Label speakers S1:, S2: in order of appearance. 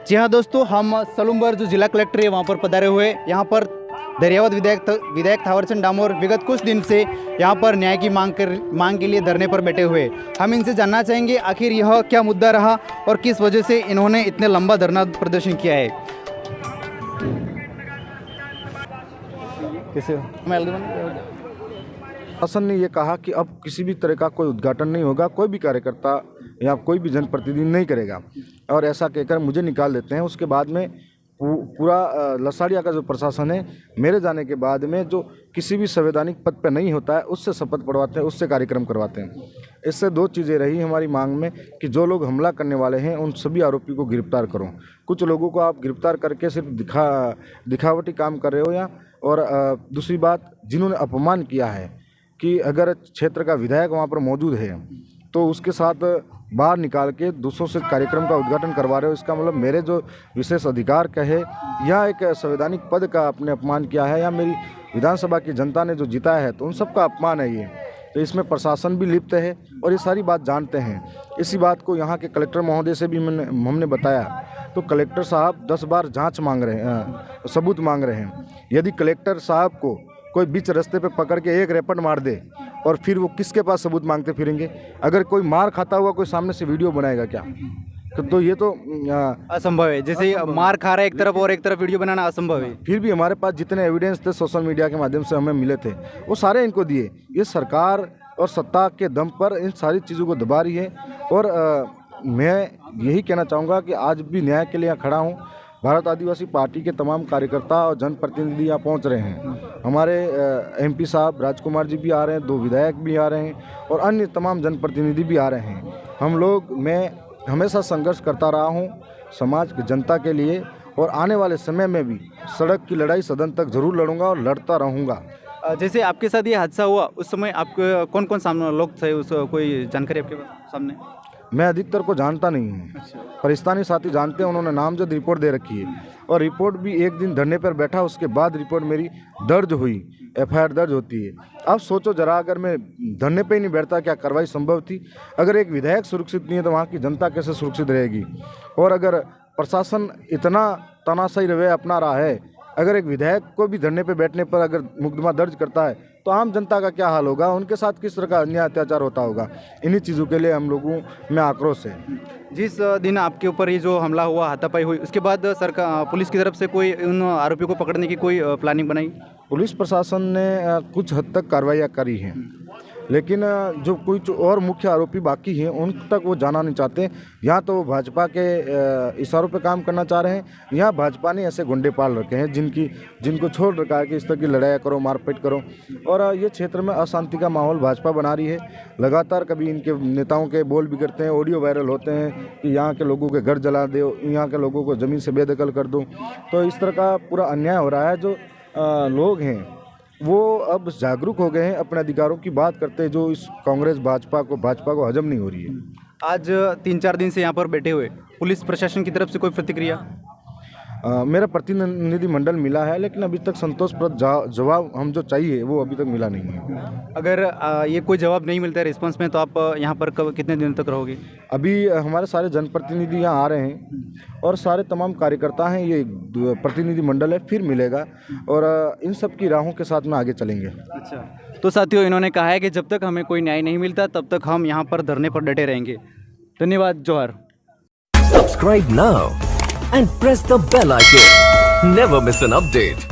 S1: जी हाँ दोस्तों, हम सलूमबर जो जिला कलेक्टर है वहाँ पर पधारे हुए। यहाँ पर दरियावत विधायक थावरचंद डामोर विगत कुछ दिन से यहाँ पर न्याय की मांग के लिए धरने पर बैठे हुए। हम इनसे जानना चाहेंगे आखिर यह क्या मुद्दा रहा और किस वजह से इन्होंने इतने लंबा धरना प्रदर्शन किया है।
S2: शासन ने ये कहा कि अब किसी भी तरह का कोई उद्घाटन नहीं होगा, कोई भी कार्यकर्ता या कोई भी जनप्रतिनिधि नहीं करेगा, और ऐसा कहकर मुझे निकाल देते हैं। उसके बाद में पूरा लसाड़िया का जो प्रशासन है मेरे जाने के बाद में जो किसी भी संवैधानिक पद पर नहीं होता है उससे शपथ पढ़वाते हैं, उससे कार्यक्रम करवाते हैं। इससे दो चीज़ें रही हमारी मांग में कि जो लोग हमला करने वाले हैं उन सभी आरोपी को गिरफ्तार करो। कुछ लोगों को आप गिरफ्तार करके सिर्फ दिखावटी काम कर रहे हो, या और दूसरी बात जिन्होंने अपमान किया है कि अगर क्षेत्र का विधायक वहाँ पर मौजूद है तो उसके साथ बाहर निकाल के दूसरों से कार्यक्रम का उद्घाटन करवा रहे हो। इसका मतलब मेरे जो विशेष अधिकार कहे या एक संवैधानिक पद का आपने अपमान किया है, या मेरी विधानसभा की जनता ने जो जिताया है तो उन सब का अपमान है ये। तो इसमें प्रशासन भी लिप्त है और ये सारी बात जानते हैं। इसी बात को यहाँ के कलेक्टर महोदय से भी हमने बताया तो कलेक्टर साहब 10 बार जाँच मांग रहे हैं, सबूत मांग रहे हैं। यदि कलेक्टर साहब को कोई बीच रास्ते पे पकड़ के एक रैपट मार दे और फिर वो किसके पास सबूत मांगते फिरेंगे? अगर कोई मार खाता हुआ कोई सामने से वीडियो बनाएगा क्या? तो ये तो
S1: असंभव है। जैसे मार खा रहा है एक तरफ और एक तरफ वीडियो बनाना असंभव है।
S2: फिर भी हमारे पास जितने एविडेंस थे सोशल मीडिया के माध्यम से हमें मिले थे वो सारे इनको दिए। ये सरकार और सत्ता के दम पर इन सारी चीज़ों को दबा रही है। और मैं यही कहना चाहूँगा कि आज भी न्याय के लिए यहाँ खड़ा हूँ। भारत आदिवासी पार्टी के तमाम कार्यकर्ता और जनप्रतिनिधि यहाँ पहुँच रहे हैं। हमारे एमपी साहब राजकुमार जी भी आ रहे हैं, 2 विधायक भी आ रहे हैं और अन्य तमाम जनप्रतिनिधि भी आ रहे हैं। मैं हमेशा संघर्ष करता रहा हूँ समाज की जनता के लिए, और आने वाले समय में भी सड़क की लड़ाई सदन तक जरूर लड़ूंगा और लड़ता रहूँगा।
S1: जैसे आपके साथ ये हादसा हुआ उस समय आपके कौन कौन सामने लोग थे, उस कोई जानकारी आपके सामने?
S2: मैं अधिकतर को जानता नहीं हूँ।
S1: अच्छा।
S2: परिस्तानी साथी जानते हैं, उन्होंने नामजद रिपोर्ट दे रखी है और रिपोर्ट भी एक दिन धरने पर बैठा उसके बाद रिपोर्ट मेरी दर्ज हुई, एफआईआर दर्ज होती है। अब सोचो जरा, अगर मैं धरने पे ही नहीं बैठता क्या कार्रवाई संभव थी? अगर एक विधायक सुरक्षित नहीं है तो वहाँ की जनता कैसे सुरक्षित रहेगी? और अगर प्रशासन इतना तानाशाही रवैया अपना रहा है, अगर एक विधायक को भी धरने पे बैठने पर अगर मुकदमा दर्ज करता है तो आम जनता का क्या हाल होगा? उनके साथ किस तरह का अन्याय अत्याचार होता होगा? इन्हीं चीज़ों के लिए हम लोगों में आक्रोश है।
S1: जिस दिन आपके ऊपर ये जो हमला हुआ, हाथापाई हुई, उसके बाद सरकार पुलिस की तरफ से कोई उन आरोपियों को पकड़ने की कोई प्लानिंग बनाई?
S2: पुलिस प्रशासन ने कुछ हद तक कार्रवाइयाँ करी हैं, लेकिन जो कुछ और मुख्य आरोपी बाकी हैं उन तक वो जाना नहीं चाहते। यहाँ तो वो भाजपा के इशारों पे काम करना चाह रहे हैं। यहाँ भाजपा ने ऐसे गुंडे पाल रखे हैं जिनको छोड़ रखा है कि इस तरह की लड़ाई करो, मारपीट करो, और ये क्षेत्र में अशांति का माहौल भाजपा बना रही है। लगातार कभी इनके नेताओं के बोल बिगड़ते हैं, ऑडियो वायरल होते हैं कि यहाँ के लोगों के घर जला दो, यहाँ के लोगों को ज़मीन से बेदखल कर दो। तो इस तरह का पूरा अन्याय हो रहा है। जो लोग हैं वो अब जागरूक हो गए हैं, अपने अधिकारों की बात करते हैं, जो इस कांग्रेस भाजपा को हजम नहीं हो रही है।
S1: आज 3-4 दिन से यहाँ पर बैठे हुए, पुलिस प्रशासन की तरफ से कोई प्रतिक्रिया?
S2: मेरा प्रतिनिधि मंडल मिला है, लेकिन अभी तक संतोषप्रद जवाब हम जो चाहिए वो अभी तक मिला नहीं है।
S1: अगर ये कोई जवाब नहीं मिलता है रिस्पांस में, तो आप यहाँ पर कितने दिन तक रहोगे?
S2: अभी हमारे सारे जनप्रतिनिधि यहाँ आ रहे हैं और सारे तमाम कार्यकर्ता हैं, ये प्रतिनिधि मंडल है, फिर मिलेगा और इन सब की राहों के साथ में आगे चलेंगे।
S1: अच्छा, तो साथियों इन्होंने कहा है कि जब तक हमें कोई न्याय नहीं मिलता तब तक हम यहाँ पर धरने पर डटे रहेंगे। धन्यवाद, जोहार।
S3: Subscribe now and press the bell icon. Never miss an update.